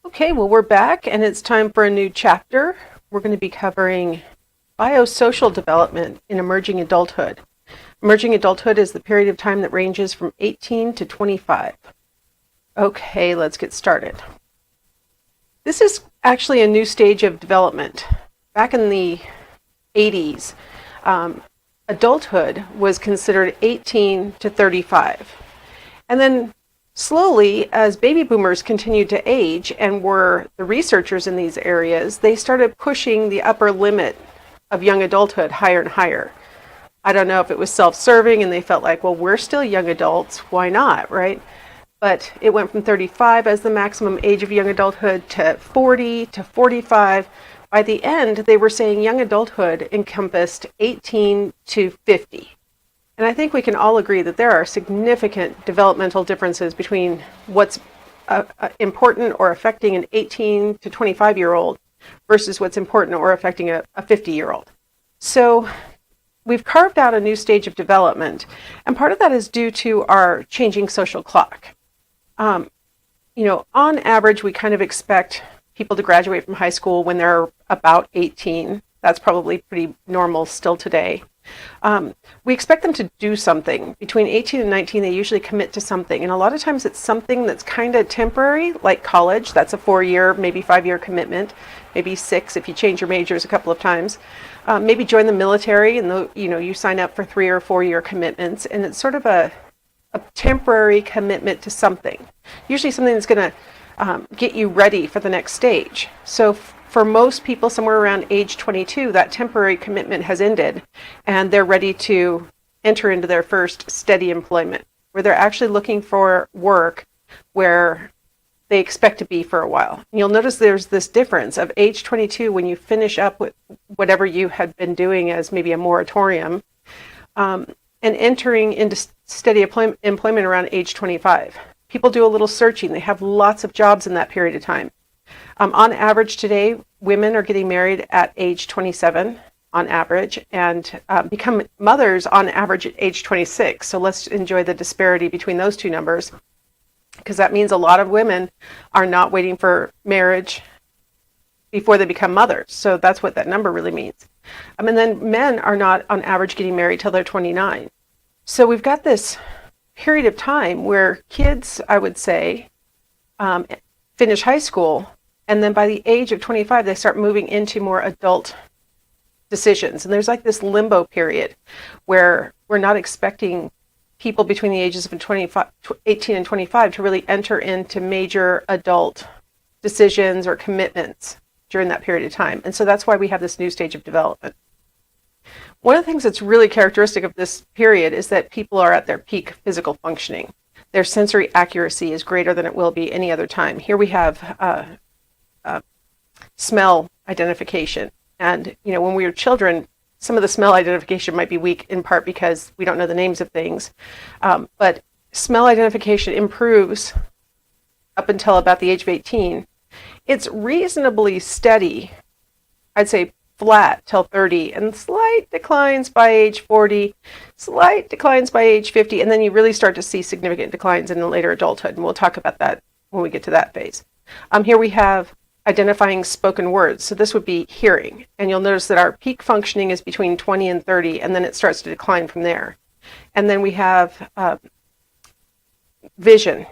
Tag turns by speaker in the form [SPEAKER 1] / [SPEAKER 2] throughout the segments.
[SPEAKER 1] Okay, well, we're back and it's time for a new chapter. We're going to be covering biosocial development in emerging adulthood. Emerging adulthood is the period of time that ranges from 18 to 25. Okay, let's get started. This is actually a new stage of development. Back in the 80s, adulthood was considered 18 to 35. And then slowly, as baby boomers continued to age and were the researchers in these areas, they started pushing the upper limit of young adulthood higher and higher. I don't know if it was self-serving and they felt like, well, we're still young adults, why not, right? But it went from 35 as the maximum age of young adulthood to 40 to 45. By the end, they were saying young adulthood encompassed 18 to 50. And I think we can all agree that there are significant developmental differences between what's important or affecting an 18 to 25-year-old versus what's important or affecting a 50-year-old. So we've carved out a new stage of development, and part of that is due to our changing social clock. On average, we kind of expect people to graduate from high school when they're about 18. That's probably pretty normal still today. We expect them to do something. Between 18 and 19, they usually commit to something. And a lot of times it's something that's kind of temporary, like college. That's a 4-year, maybe 5-year commitment, maybe 6 if you change your majors a couple of times. Maybe join the military and you sign up for 3 or 4-year commitments. And it's sort of a temporary commitment to something. Usually something that's going to get you ready for the next stage. So for most people, somewhere around age 22, that temporary commitment has ended, and they're ready to enter into their first steady employment, where they're actually looking for work where they expect to be for a while. And you'll notice there's this difference of age 22 when you finish up with whatever you had been doing as maybe a moratorium, and entering into steady employment around age 25. People do a little searching. They have lots of jobs in that period of time. On average today, women are getting married at age 27 on average and become mothers on average at age 26. So let's enjoy the disparity between those two numbers, because that means a lot of women are not waiting for marriage before they become mothers. So that's what that number really means. And then men are not on average getting married till they're 29. So we've got this period of time where kids, I would say, finish high school, and then by the age of 25, they start moving into more adult decisions. And there's like this limbo period where we're not expecting people between the ages of 18 and 25 to really enter into major adult decisions or commitments during that period of time. And so that's why we have this new stage of development. One of the things that's really characteristic of this period is that people are at their peak physical functioning. Their sensory accuracy is greater than it will be any other time. Here we have smell identification. And, when we were children, some of the smell identification might be weak in part because we don't know the names of things. But smell identification improves up until about the age of 18. It's reasonably steady, I'd say flat till 30, and slight declines by age 40, slight declines by age 50, and then you really start to see significant declines in the later adulthood, and we'll talk about that when we get to that phase. Here we have identifying spoken words. So this would be hearing, and you'll notice that our peak functioning is between 20 and 30, and then it starts to decline from there. And then we have vision,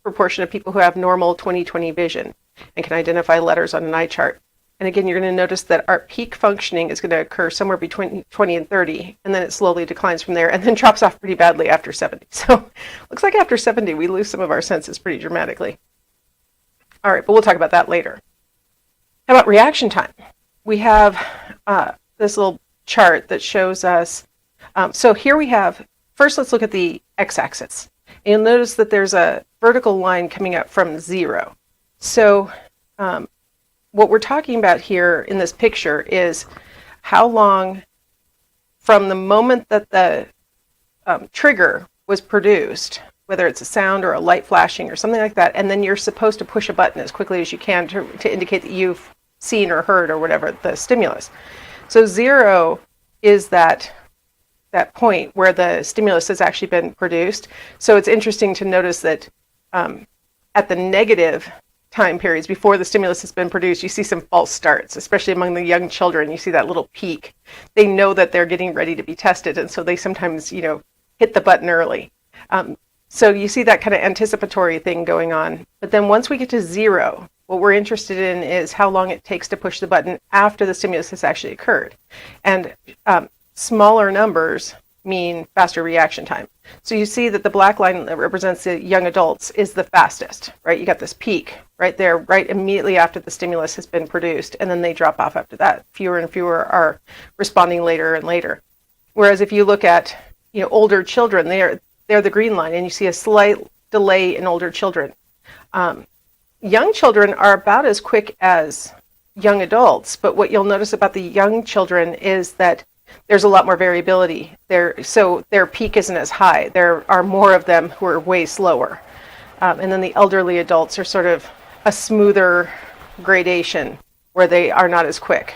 [SPEAKER 1] proportion of people who have normal 20/20 vision and can identify letters on an eye chart. And again, you're going to notice that our peak functioning is going to occur somewhere between 20 and 30, and then it slowly declines from there and then drops off pretty badly after 70. So looks like after 70, we lose some of our senses pretty dramatically. All right, but we'll talk about that later. How about reaction time? We have this little chart that shows us. So here we have, first let's look at the x-axis. And you'll notice that there's a vertical line coming up from 0. So what we're talking about here in this picture is how long from the moment that the trigger was produced, whether it's a sound or a light flashing or something like that, and then you're supposed to push a button as quickly as you can to indicate that you've seen or heard or whatever the stimulus. So 0 is that point where the stimulus has actually been produced. So it's interesting to notice that at the negative time periods before the stimulus has been produced, you see some false starts, especially among the young children. You see that little peak. They know that they're getting ready to be tested, and so they sometimes, hit the button early. So you see that kind of anticipatory thing going on. But then once we get to 0, what we're interested in is how long it takes to push the button after the stimulus has actually occurred. And smaller numbers mean faster reaction time. So you see that the black line that represents the young adults is the fastest, right? You got this peak right there, right immediately after the stimulus has been produced, and then they drop off after that. Fewer and fewer are responding later and later. Whereas if you look at, older children, they're the green line, and you see a slight delay in older children. Young children are about as quick as young adults, but what you'll notice about the young children is that there's a lot more variability. So their peak isn't as high. There are more of them who are way slower. And then the elderly adults are sort of a smoother gradation where they are not as quick.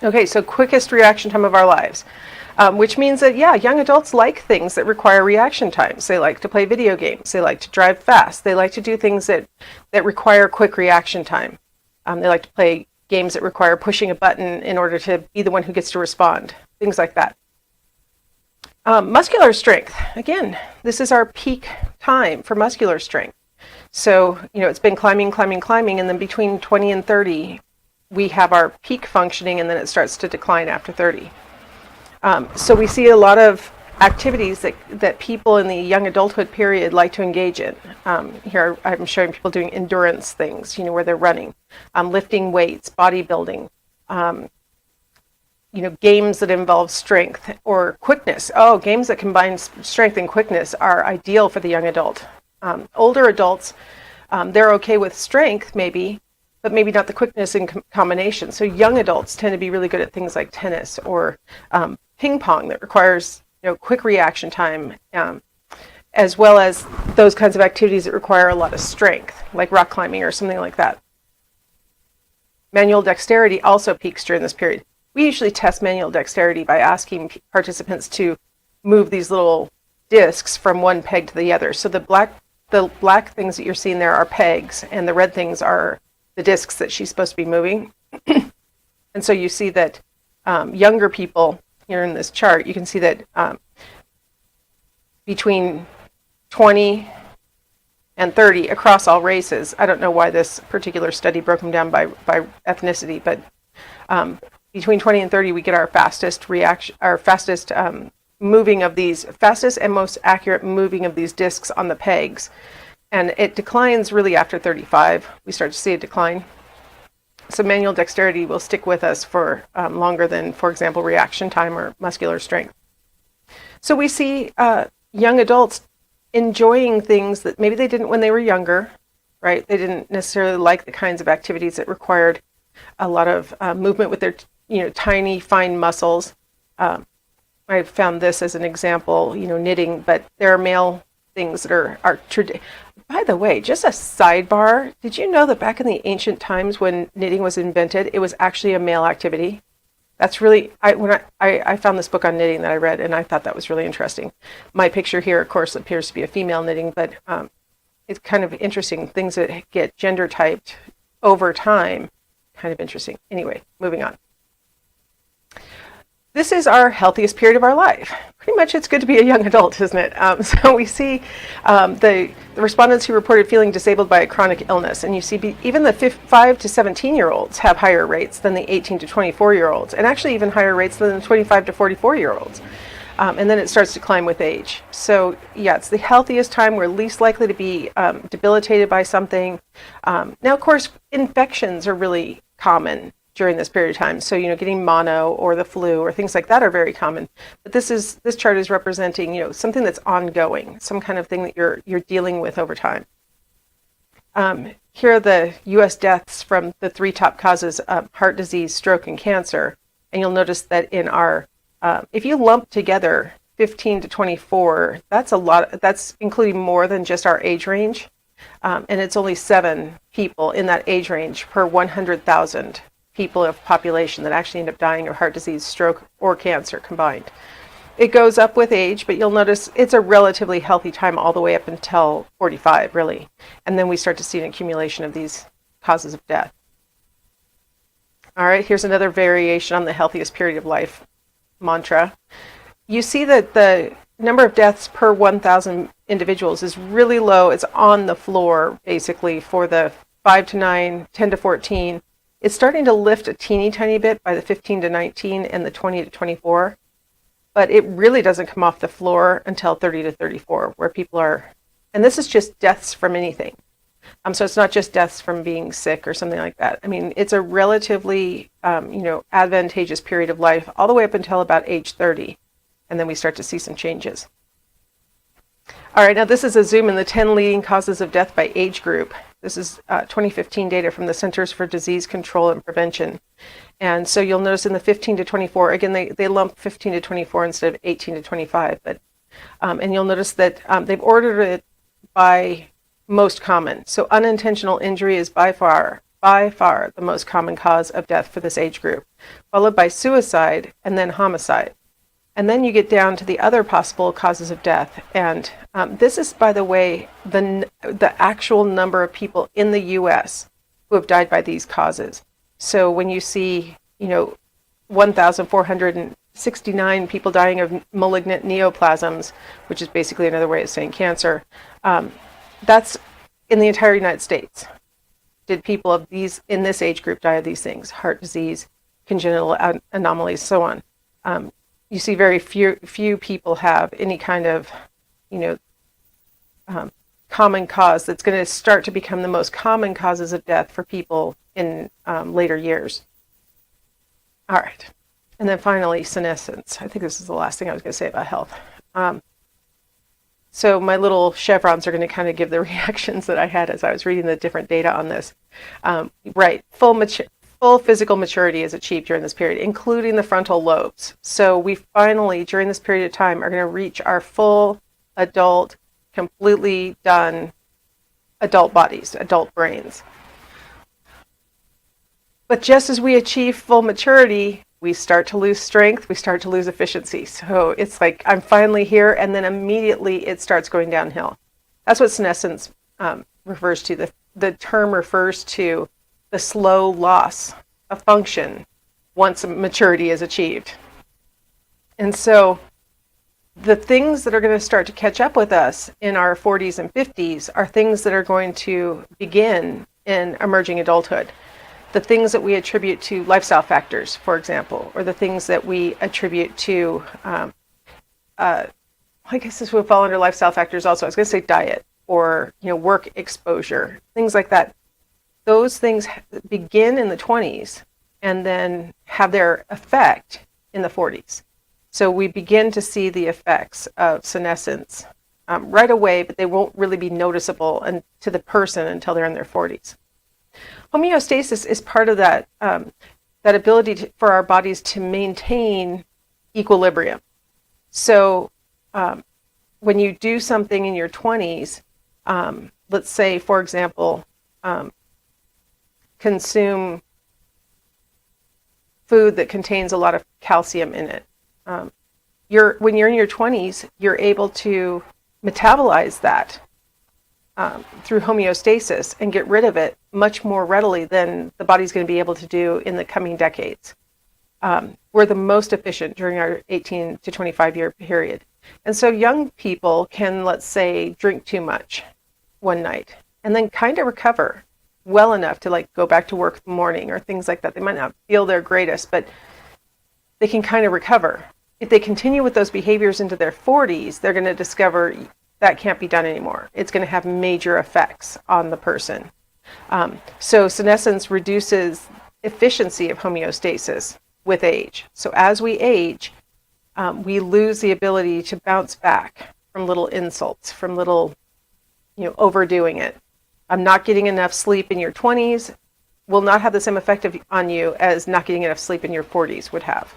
[SPEAKER 1] Okay, so quickest reaction time of our lives, which means that, young adults like things that require reaction times. They like to play video games. They like to drive fast. They like to do things that require quick reaction time. They like to play games that require pushing a button in order to be the one who gets to respond, things like that. Muscular strength. Again, this is our peak time for muscular strength. So, it's been climbing, and then between 20 and 30, we have our peak functioning, and then it starts to decline after 30. So we see a lot of activities that people in the young adulthood period like to engage in. Here I'm showing people doing endurance things, where they're running, lifting weights, bodybuilding, games that involve strength or quickness. Games that combine strength and quickness are ideal for the young adult. Older adults, they're okay with strength maybe, but maybe not the quickness in combination. So young adults tend to be really good at things like tennis or ping pong that requires quick reaction time, as well as those kinds of activities that require a lot of strength, like rock climbing or something like that. Manual dexterity also peaks during this period. We usually test manual dexterity by asking participants to move these little discs from one peg to the other. So the black things that you're seeing there are pegs, and the red things are the discs that she's supposed to be moving. And so you see that younger people, here in this chart, you can see that between 20 and 30 across all races, I don't know why this particular study broke them down by ethnicity, but between 20 and 30, we get our fastest moving of these, fastest and most accurate moving of these discs on the pegs. And it declines really after 35. We start to see a decline. So manual dexterity will stick with us for longer than, for example, reaction time or muscular strength. So we see young adults enjoying things that maybe they didn't when they were younger, right? They didn't necessarily like the kinds of activities that required a lot of movement with their, tiny, fine muscles. I found this as an example, knitting, but there are male things that are By the way, just a sidebar, did you know that back in the ancient times when knitting was invented, it was actually a male activity? That's really, I found this book on knitting that I read, and I thought that was really interesting. My picture here, of course, appears to be a female knitting, but it's kind of interesting. Things that get gender typed over time, kind of interesting. Anyway, moving on. This is our healthiest period of our life. Pretty much it's good to be a young adult, isn't it? So we see the respondents who reported feeling disabled by a chronic illness, and you see even the 5 to 17-year-olds have higher rates than the 18 to 24-year-olds, and actually even higher rates than the 25 to 44-year-olds. And then it starts to climb with age. So yeah, it's the healthiest time. We're least likely to be debilitated by something. Now, of course, infections are really common during this period of time. So, getting mono or the flu or things like that are very common. But this chart is representing, something that's ongoing, some kind of thing that you're dealing with over time. Here are the U.S. deaths from the 3 top causes of heart disease, stroke, and cancer. And you'll notice that in our, if you lump together 15 to 24, that's a lot. That's including more than just our age range. And it's only 7 people in that age range per 100,000 people of population that actually end up dying of heart disease, stroke, or cancer combined. it goes up with age, but you'll notice it's a relatively healthy time all the way up until 45, really. And then we start to see an accumulation of these causes of death. All right, here's another variation on the healthiest period of life mantra. You see that the number of deaths per 1,000 individuals is really low. It's on the floor, basically, for the 5 to 9, 10 to 14. It's starting to lift a teeny tiny bit by the 15 to 19 and the 20 to 24. But it really doesn't come off the floor until 30 to 34, where people are, and this is just deaths from anything. So it's not just deaths from being sick or something like that. I mean, it's a relatively, advantageous period of life all the way up until about age 30. And then we start to see some changes. All right, now this is a zoom in the 10 leading causes of death by age group. This is 2015 data from the Centers for Disease Control and Prevention. And so you'll notice in the 15 to 24, again, they lump 15 to 24 instead of 18 to 25. But and you'll notice that they've ordered it by most common. So unintentional injury is by far the most common cause of death for this age group, followed by suicide and then homicide. And then you get down to the other possible causes of death. And this is, by the way, the actual number of people in the U.S. who have died by these causes. So when you see, 1,469 people dying of malignant neoplasms, which is basically another way of saying cancer, that's in the entire United States. Did people of these in this age group die of these things? Heart disease, congenital anomalies, so on. You see very few people have any kind of, common cause that's going to start to become the most common causes of death for people in later years. All right. And then finally, senescence. I think this is the last thing I was going to say about health. So my little chevrons are going to kind of give the reactions that I had as I was reading the different data on this. Right. Full physical maturity is achieved during this period, including the frontal lobes. So we finally, during this period of time, are going to reach our full adult, completely done adult bodies, adult brains. But just as we achieve full maturity, we start to lose strength, we start to lose efficiency. So it's like, I'm finally here, and then immediately it starts going downhill. That's what senescence refers to. The term refers to the slow loss of function once maturity is achieved. And so the things that are going to start to catch up with us in our 40s and 50s are things that are going to begin in emerging adulthood. The things that we attribute to lifestyle factors, for example, or the things that we attribute to, I guess this would fall under lifestyle factors also. I was going to say diet or work exposure, things like that. Those things begin in the 20s and then have their effect in the 40s. So we begin to see the effects of senescence right away, but they won't really be noticeable to the person until they're in their 40s. Homeostasis is part of that ability for our bodies to maintain equilibrium. So when you do something in your 20s, let's say, for example, consume food that contains a lot of calcium in it. When you're in your 20s, you're able to metabolize that through homeostasis and get rid of it much more readily than the body's going to be able to do in the coming decades. We're the most efficient during our 18 to 25 year period. And so young people can, let's say, drink too much one night and then kind of recover well enough to go back to work in the morning or things like that. They might not feel their greatest, but they can kind of recover. If they continue with those behaviors into their 40s, they're going to discover that can't be done anymore. It's going to have major effects on the person. So senescence reduces efficiency of homeostasis with age. So as we age, we lose the ability to bounce back from little insults, from little, overdoing it. I'm not getting enough sleep in your 20s will not have the same effect on you as not getting enough sleep in your 40s would have.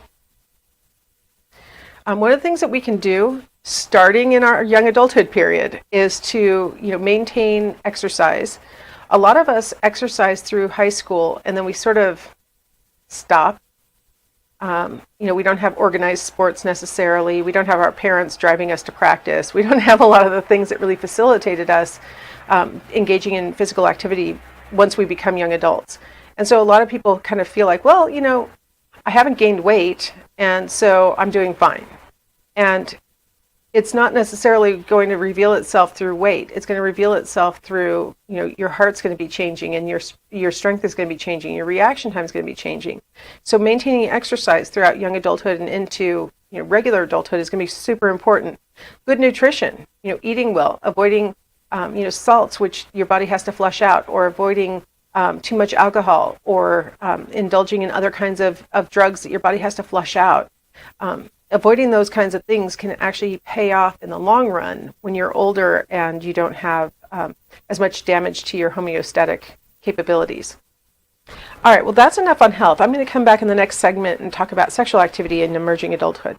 [SPEAKER 1] One of the things that we can do starting in our young adulthood period is to maintain exercise. A lot of us exercise through high school and then we sort of stop. We don't have organized sports necessarily. We don't have our parents driving us to practice. We don't have a lot of the things that really facilitated us engaging in physical activity once we become young adults. And so a lot of people kind of feel like, well, I haven't gained weight, and so I'm doing fine. And it's not necessarily going to reveal itself through weight. It's going to reveal itself through, your heart's going to be changing, and your strength is going to be changing. Your reaction time is going to be changing. So maintaining exercise throughout young adulthood and into regular adulthood is going to be super important. Good nutrition, eating well, avoiding salts, which your body has to flush out, or avoiding too much alcohol, or indulging in other kinds of drugs that your body has to flush out. Avoiding those kinds of things can actually pay off in the long run when you're older and you don't have as much damage to your homeostatic capabilities. All right, well, that's enough on health. I'm going to come back in the next segment and talk about sexual activity in emerging adulthood.